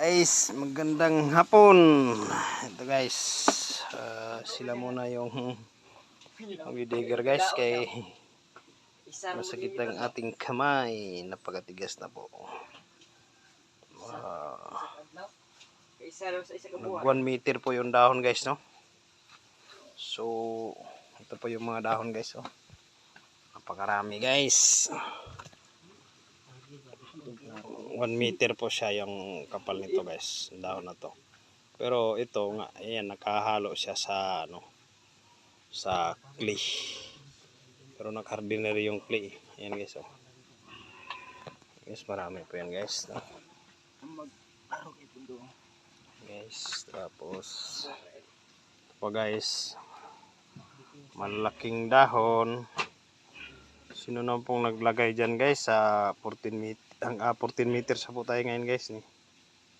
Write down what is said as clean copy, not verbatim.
Guys, magandang hapon. Ito guys, sila muna yung digger guys kay masakit ang ating kamay, napakatigas na po. 1 meter po yung dahon guys, no? So ito po yung mga dahon guys, oh. Napakarami guys. 1 meter po siya yung kapal nito guys, dahon na to. Pero ito nga, ayan, nakahalo siya sa sa clay. Pero naka-ordinary yung clay. Ayan guys, oh. Guys, marami po yan guys, no? Guys, tapos ito pa guys, malaking dahon. Sino na pong naglagay dyan guys sa 14 meters po tayo ngayon guys, ni